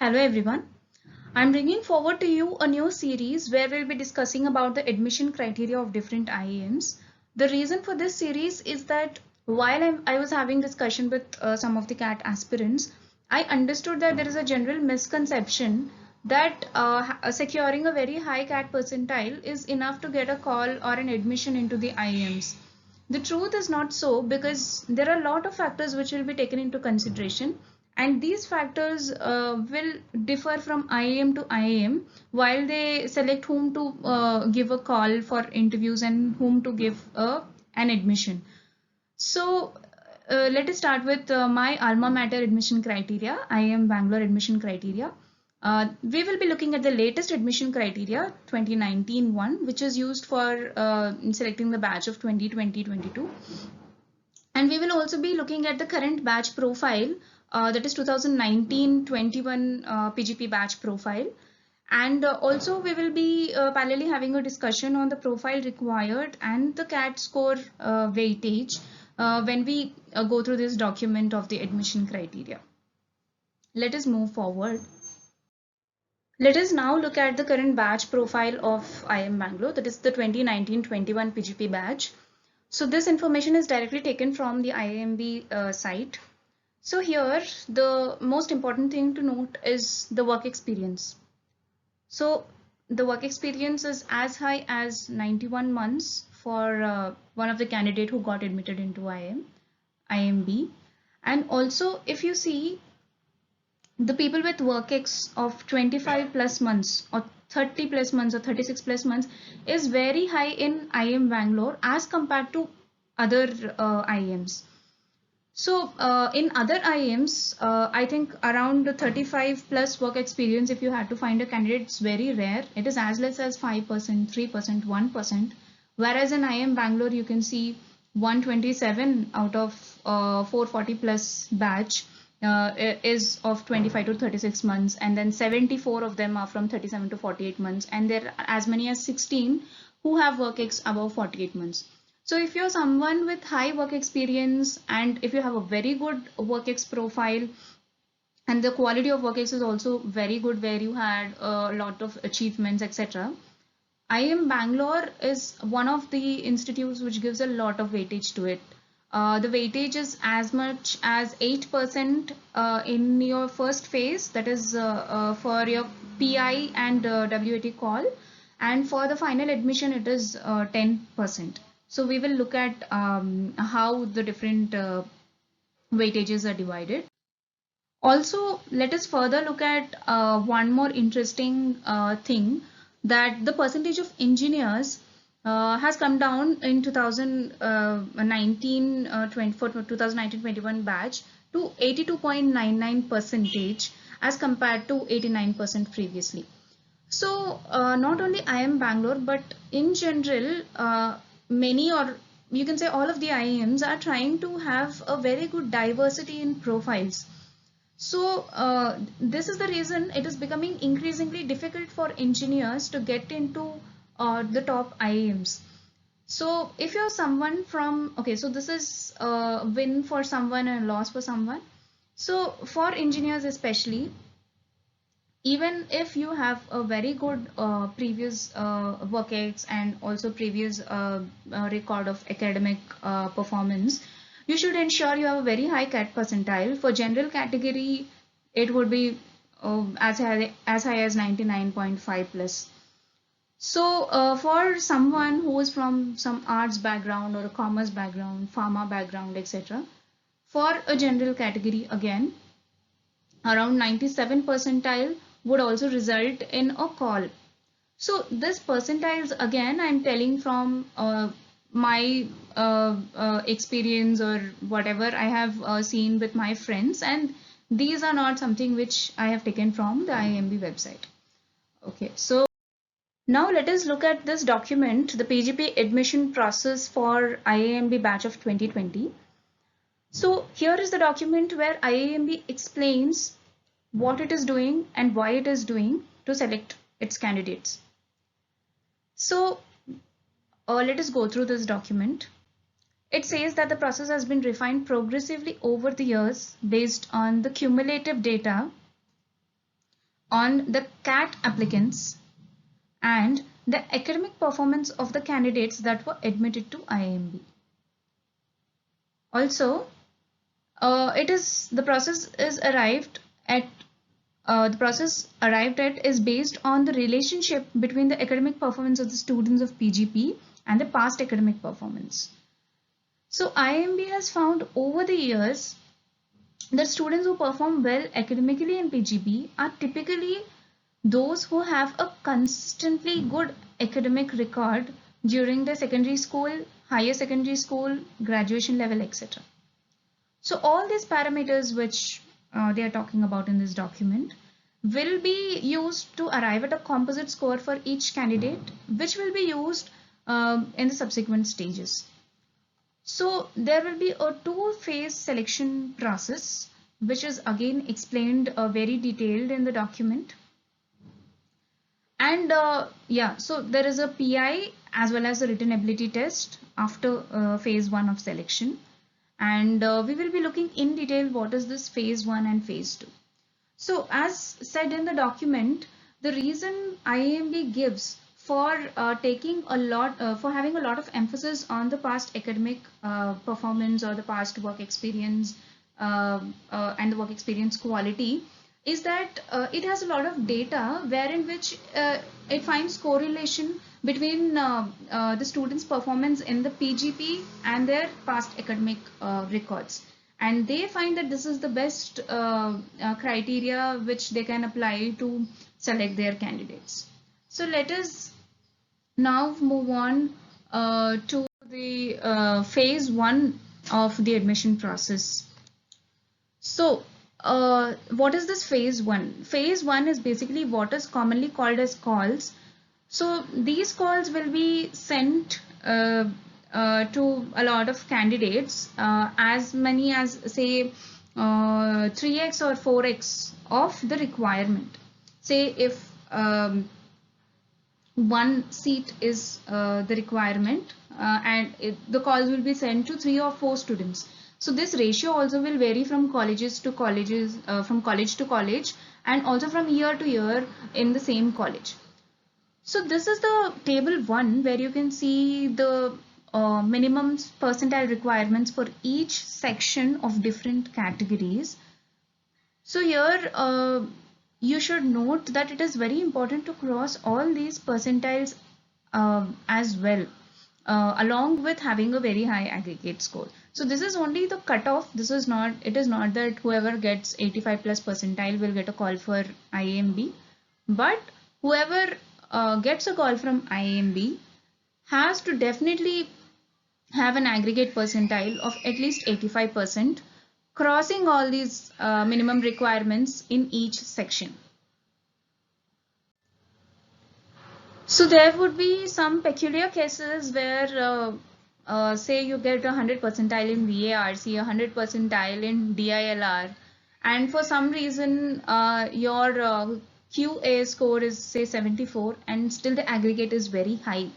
Hello everyone. I'm bringing forward to you a new series where we'll be discussing about the admission criteria of different IIMs. The reason for this series is that while I was having discussion with some of the CAT aspirants, I understood that there is a general misconception that securing a very high CAT percentile is enough to get a call or an admission into the IIMs. The truth is not so because there are a lot of factors which will be taken into consideration, and these factors will differ from IIM to IIM while they select whom to give a call for interviews and whom to give an admission. So let us start with my alma mater admission criteria, IIM Bangalore admission criteria. We will be looking at the latest admission criteria 2019 one, which is used for selecting the batch of 2020-22. And we will also be looking at the current batch profile, that is 2019-21 PGP batch profile. And also we will be parallelly having a discussion on the profile required and the CAT score weightage when we go through this document of the admission criteria. Let us move forward. Let us now look at the current batch profile of IIM Bangalore, that is the 2019-21 PGP batch. So this information is directly taken from the IIMB site. So here the most important thing to note is the work experience. So the work experience is as high as 91 months for one of the candidate who got admitted into IIMB. And also if you see the people with work ex of 25 plus months or 30 plus months or 36 plus months is very high in IIM Bangalore as compared to other IIMs. So in other IIMs, I think around 35 plus work experience, if you had to find a candidate, it's very rare. It is as less as 5%, 3%, 1%. Whereas in IIM Bangalore, you can see 127 out of 440 plus batch is of 25 to 36 months, and then 74 of them are from 37 to 48 months, and there are as many as 16 who have work ex above 48 months. So if you're someone with high work experience and if you have a very good work ex profile and the quality of work ex is also very good where you had a lot of achievements, etc. IIM Bangalore is one of the institutes which gives a lot of weightage to it. The weightage is as much as 8% in your first phase, that is for your PI and WAT call, and for the final admission it is 10%. So we will look at how the different weightages are divided. Also, let us further look at one more interesting thing, that the percentage of engineers has come down in 2019 for 2019-21 batch to 82.99 percentage as compared to 89% previously. So not only IIM Bangalore, but in general, many, or you can say all of the IIMs are trying to have a very good diversity in profiles. So this is the reason it is becoming increasingly difficult for engineers to get into the top IIMs. So if you're someone from, okay, so this is a win for someone and a loss for someone. So for engineers especially, even if you have a very good previous work ex and also previous record of academic performance, you should ensure you have a very high CAT percentile. For general category, it would be as high as 99.5 plus. So for someone who is from some arts background or a commerce background, pharma background, etc., for a general category, again, around 97 percentile would also result in a call. So this percentiles, again, I'm telling from my experience or whatever I have seen with my friends, and these are not something which I have taken from the IIMB website. Okay, so now let us look at this document, the PGP admission process for IIMB batch of 2020. So here is the document where IIMB explains what it is doing and why it is doing to select its candidates. So let us go through this document. It says that the process has been refined progressively over the years based on the cumulative data on the CAT applicants and the academic performance of the candidates that were admitted to IIMB. Also, the process arrived at is based on the relationship between the academic performance of the students of PGP and the past academic performance. So IIMB has found over the years that students who perform well academically in PGP are typically those who have a consistently good academic record during their secondary school, higher secondary school, graduation level, etc. So all these parameters which they are talking about in this document will be used to arrive at a composite score for each candidate, which will be used in the subsequent stages. So there will be a two-phase selection process, which is again explained very detailed in the document. And yeah, so there is a PI as well as a written ability test after phase 1 of selection. And we will be looking in detail what is this phase 1 and phase 2. So as said in the document, the reason IIMB gives for having a lot of emphasis on the past academic performance or the past work experience and the work experience quality is that it has a lot of data wherein which it finds correlation between the students' performance in the PGP and their past academic records. And they find that this is the best criteria which they can apply to select their candidates. So let us now move on to the phase 1 of the admission process. So what is this phase 1? Phase 1 is basically what is commonly called as calls. So these calls will be sent to a lot of candidates, as many as say 3x or 4x of the requirement. Say if one seat is the requirement and the calls will be sent to 3 or 4 students. So this ratio also will vary from colleges to colleges, from college to college, and also from year to year in the same college. So this is the table 1 where you can see the minimum percentile requirements for each section of different categories. So here you should note that it is very important to cross all these percentiles as well, along with having a very high aggregate score. So this is only the cutoff. It is not that whoever gets 85 plus percentile will get a call for IIMB, but whoever gets a call from IIMB has to definitely have an aggregate percentile of at least 85%, crossing all these minimum requirements in each section. So there would be some peculiar cases where say you get 100 percentile in VARC, 100 percentile in DILR, and for some reason your QA score is say 74 and still the aggregate is very high.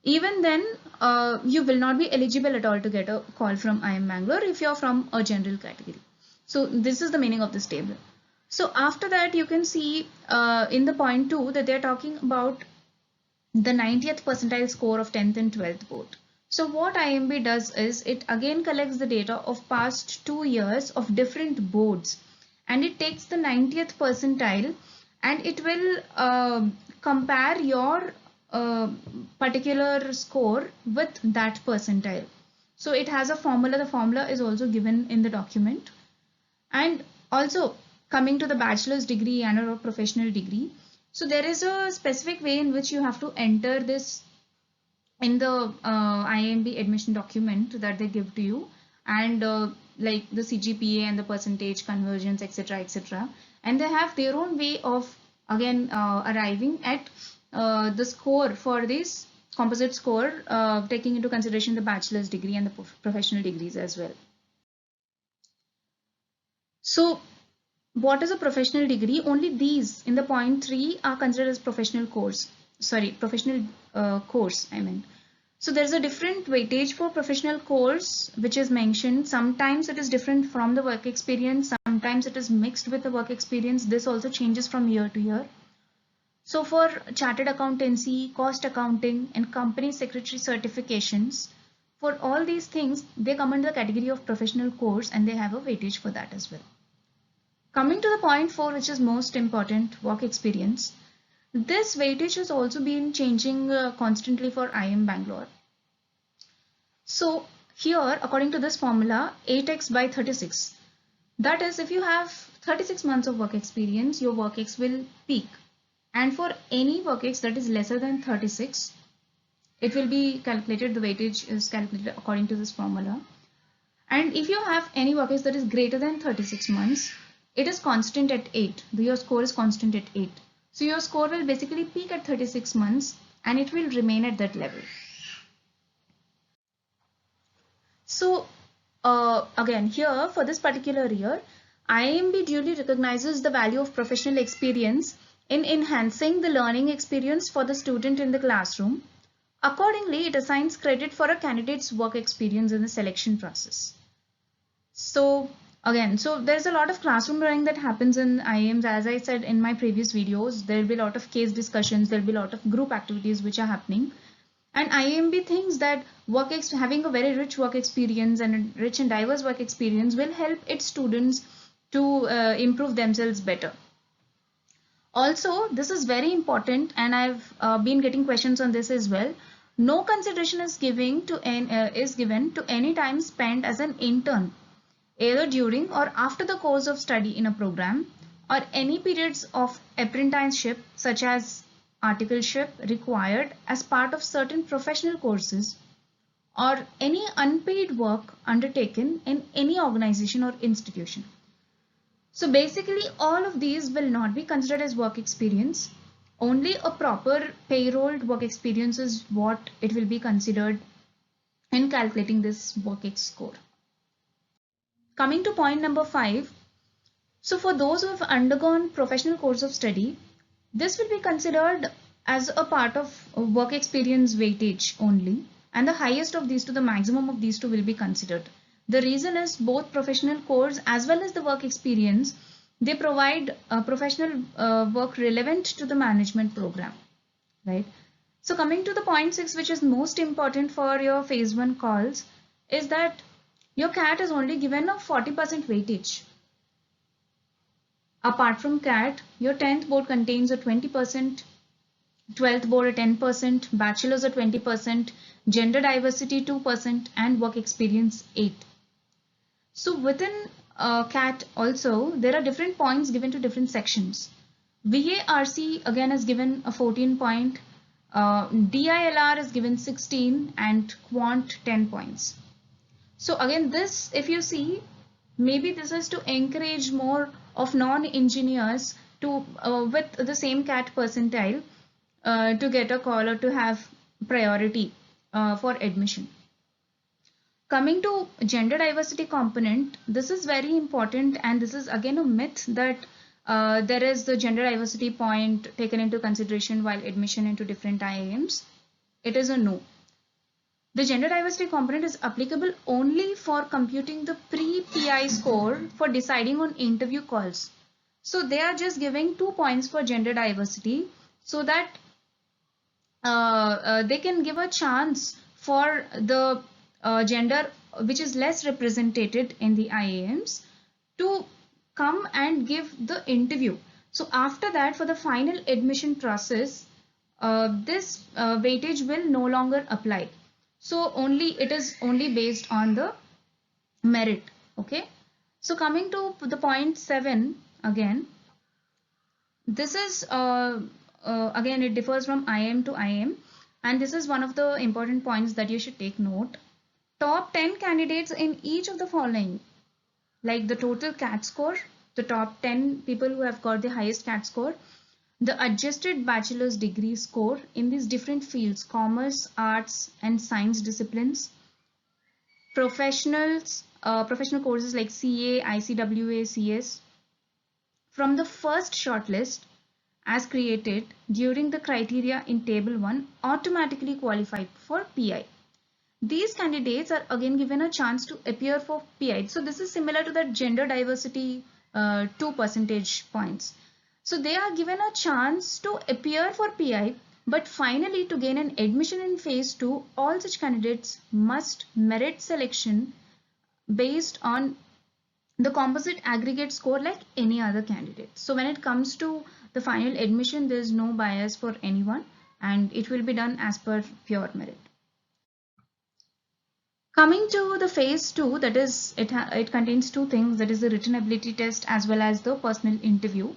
Even then you will not be eligible at all to get a call from IIM Bangalore if you're from a general category. So this is the meaning of this table. So after that you can see in the point 2 that they're talking about the 90th percentile score of 10th and 12th board. So what IIMB does is it again collects the data of past 2 years of different boards, and it takes the 90th percentile and it will compare your particular score with that percentile. So it has a formula. The formula is also given in the document. And also coming to the bachelor's degree and or professional degree, so there is a specific way in which you have to enter this in the IIMB admission document that they give to you, and like the CGPA and the percentage conversions, etc., etc. And they have their own way of again arriving at the score for this composite score, taking into consideration the bachelor's degree and the professional degrees as well. So what is a professional degree? Only these in the point 3 are considered as professional course. Sorry, professional course, I mean. So there's a different weightage for professional course which is mentioned. Sometimes it is different from the work experience. Sometimes sometimes it is mixed with the work experience. This also changes from year to year. So for chartered accountancy, cost accounting, and company secretary certifications, for all these things, they come under the category of professional course and they have a weightage for that as well. Coming to the point 4, which is most important, work experience. This weightage has also been changing constantly for IIM Bangalore. So here, according to this formula, 8x by 36. That is, if you have 36 months of work experience, your work-ex will peak. And for any work-ex that is lesser than 36, it will be calculated, the weightage is calculated according to this formula. And if you have any work-ex that is greater than 36 months, it is constant at 8. Your score is constant at 8. So your score will basically peak at 36 months and it will remain at that level. So again, here for this particular year, IIMB duly recognizes the value of professional experience in enhancing the learning experience for the student in the classroom. Accordingly, it assigns credit for a candidate's work experience in the selection process. So again, so there's a lot of classroom learning that happens in IIMs. As I said in my previous videos, there will be a lot of case discussions, there will be a lot of group activities which are happening. And IIMB thinks that having a very rich work experience and a rich and diverse work experience will help its students to improve themselves better. Also, this is very important, and I've been getting questions on this as well. No consideration is given to any time spent as an intern, either during or after the course of study in a program, or any periods of apprenticeship such as articleship required as part of certain professional courses, or any unpaid work undertaken in any organization or institution. So basically all of these will not be considered as work experience. Only a proper payrolled work experience is what it will be considered in calculating this work-ex score. Coming to point number 5. So for those who have undergone professional course of study, this will be considered as a part of work experience weightage only, and the highest of these two, the maximum of these two will be considered. The reason is both professional course as well as the work experience, they provide professional work relevant to the management program, right? So coming to the point 6, which is most important for your phase 1 calls, is that your CAT is only given a 40% weightage. Apart from CAT, your 10th board contains a 20%, 12th board a 10%, bachelor's a 20%, gender diversity 2%, and work experience 8%. So within CAT also, there are different points given to different sections. VARC again is given a 14 point, DILR is given 16, and Quant 10 points. So again, this, if you see, maybe this is to encourage more of non-engineers to with the same CAT percentile to get a call or to have priority for admission. Coming to gender diversity component, this is very important, and this is again a myth that there is the gender diversity point taken into consideration while admission into different IIMs. It is a no. The gender diversity component is applicable only for computing the pre-PI score for deciding on interview calls. So they are just giving 2 points for gender diversity so that they can give a chance for the gender which is less represented in the IIMs to come and give the interview. So after that, for the final admission process, this weightage will no longer apply. So it is only based on the merit. Okay. So coming to the point 7 again, this is again it differs from IIM to IIM, and this is one of the important points that you should take note. Top 10 candidates in each of the following, like the total CAT score, the top 10 people who have got the highest CAT score, the adjusted bachelor's degree score in these different fields, commerce, arts, and science disciplines, professional courses like CA, ICWA, CS, from the first shortlist as created during the criteria in table 1 automatically qualified for PI. These candidates are again given a chance to appear for PI. So this is similar to the gender diversity 2 percentage points. So they are given a chance to appear for PI, but finally to gain an admission in phase 2, all such candidates must merit selection based on the composite aggregate score like any other candidate. So when it comes to the final admission, there is no bias for anyone and it will be done as per pure merit. Coming to the phase 2, that is, it contains two things, that is the written ability test as well as the personal interview.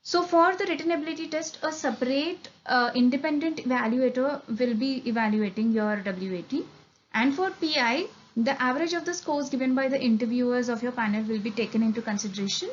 So for the written ability test, a separate independent evaluator will be evaluating your WAT. And for PI, the average of the scores given by the interviewers of your panel will be taken into consideration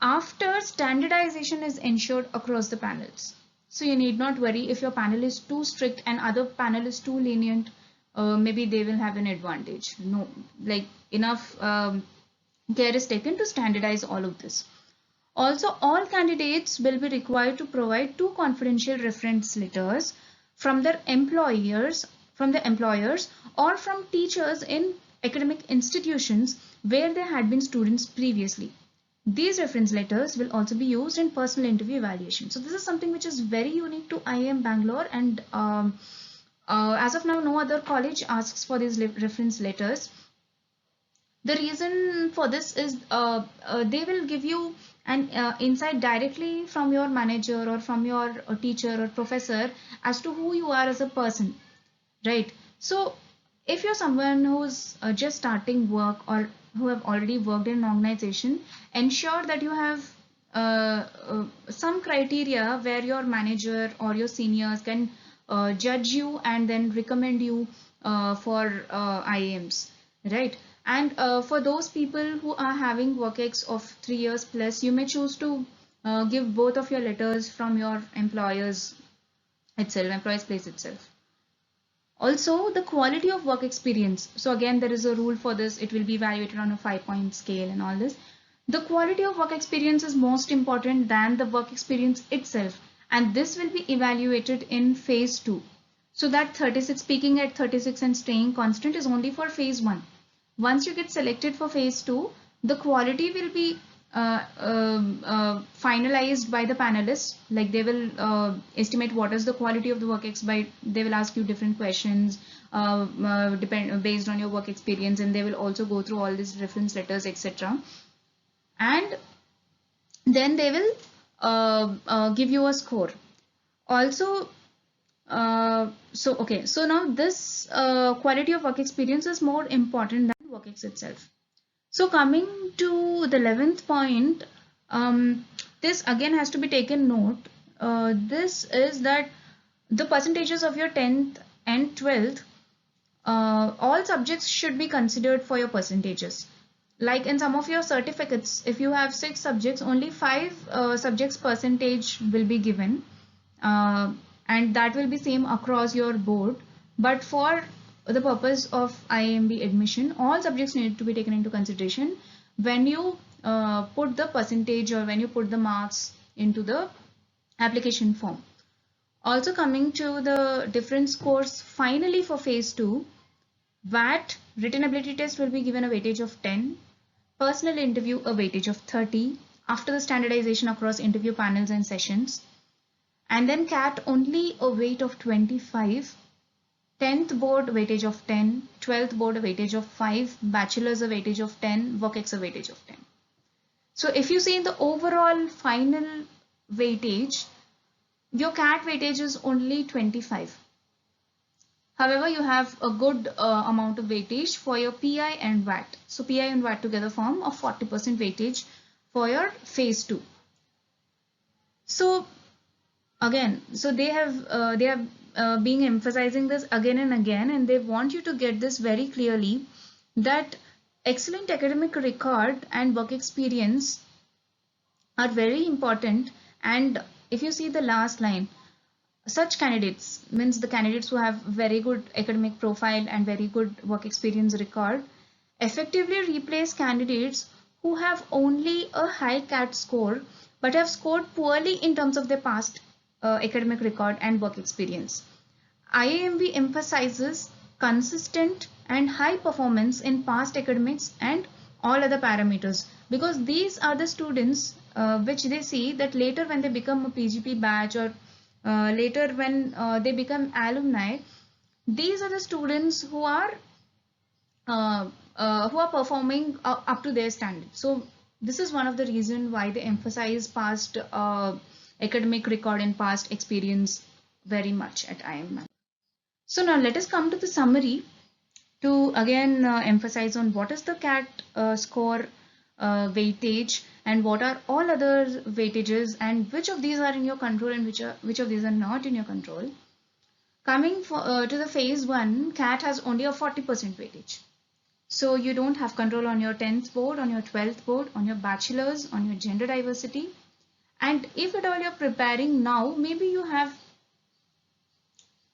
after standardization is ensured across the panels. So you need not worry if your panel is too strict and other panel is too lenient, maybe they will have an advantage. No, like enough care is taken to standardize all of this. Also, all candidates will be required to provide 2 confidential reference letters from their employers, or from teachers in academic institutions where they had been students previously. These reference letters will also be used in personal interview evaluation. So this is something which is very unique to IIM Bangalore, and as of now, no other college asks for these reference letters. The reason for this is they will give you an insight directly from your manager or from your teacher or professor as to who you are as a person, right? So if you're someone who's just starting work or who have already worked in an organization, ensure that you have some criteria where your manager or your seniors can judge you and then recommend you for IIMs, right? And for those people who are having work-ex of 3 years plus, you may choose to give both of your letters from your employer's place itself. Also, the quality of work experience. So again, there is a rule for this. It will be evaluated on a 5-point scale and all this. The quality of work experience is most important than the work experience itself. And this will be evaluated in phase 2. So that 36, peaking at 36 and staying constant is only for phase 1. Once you get selected for phase 2, the quality will be finalized by the panelists. Like they will estimate what is the quality of the work by, they will ask you different questions based on your work experience, and they will also go through all these reference letters, etc. And then they will give you a score. Also, so now this quality of work experience is more important than work-ex itself. So coming to the 11th point, this again has to be taken note. This is that the percentages of your 10th and 12th, all subjects should be considered for your percentages. Like in some of your certificates, if you have 6 subjects, only 5 subjects percentage will be given, and that will be same across your board. But for the purpose of IIMB admission, all subjects need to be taken into consideration when you put the percentage or when you put the marks into the application form. Also coming to the different scores, finally for phase 2, VAT, written ability test will be given a weightage of 10, personal interview a weightage of 30 after the standardization across interview panels and sessions, and then CAT only a weight of 25, 10th board weightage of 10, 12th board a weightage of 5, bachelor's a weightage of 10, work-ex a weightage of 10. So if you see the overall final weightage, your CAT weightage is only 25. However, you have a good amount of weightage for your PI and VAT. So PI and VAT together form a 40% weightage for your phase 2. So again, so they have been emphasizing this again and again, and they want you to get this very clearly, that excellent academic record and work experience are very important. And if you see the last line, such candidates, means the candidates who have very good academic profile and very good work experience record, effectively replace candidates who have only a high CAT score but have scored poorly in terms of their past academic record and work experience. IIMB emphasizes consistent and high performance in past academics and all other parameters, because these are the students which they see that later when they become a PGP batch, or later when they become alumni, these are the students who are performing up to their standard. So this is one of the reason why they emphasize past academic record and past experience very much at IIM. So now let us come to the summary to again emphasize on what is the CAT score weightage, and what are all other weightages, and which of these are in your control and which of these are not in your control. Coming to the phase 1, CAT has only a 40% weightage. So you don't have control on your 10th board, on your 12th board, on your bachelor's, on your gender diversity. And if at all you're preparing now, maybe you have,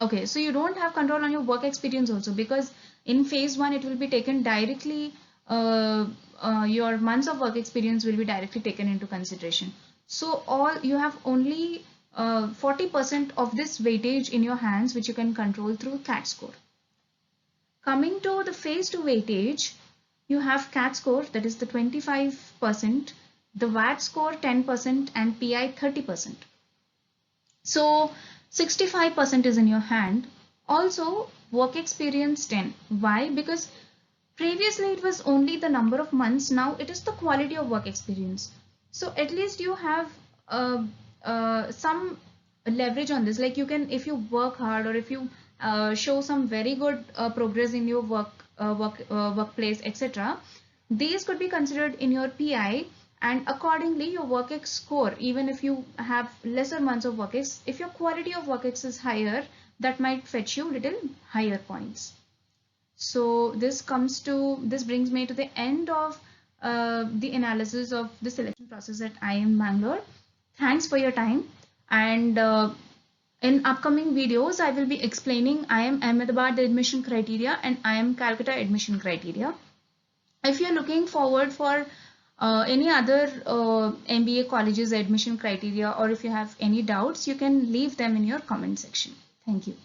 okay, so you don't have control on your work experience also, because in phase 1 it will be taken directly, your months of work experience will be directly taken into consideration. So all you have only 40% of this weightage in your hands, which you can control through CAT score. Coming to the phase 2 weightage, you have CAT score, that is the 25%, the VAT score 10%, and PI 30%. So 65% is in your hand. Also work experience 10. Why? Because previously it was only the number of months, now it is the quality of work experience. So at least you have some leverage on this. Like you can, if you work hard, or if you show some very good progress in your workplace, etc., these could be considered in your PI, and accordingly your work score, even if you have lesser months of work, if your quality of work is higher, that might fetch you little higher points. So this brings me to the end of the analysis of the selection process at IIM Bangalore. Thanks for your time, and in upcoming videos I will be explaining IIM Ahmedabad admission criteria and IIM Calcutta admission criteria. If you're looking forward for any other MBA colleges admission criteria, or if you have any doubts, you can leave them in your comment section. Thank you.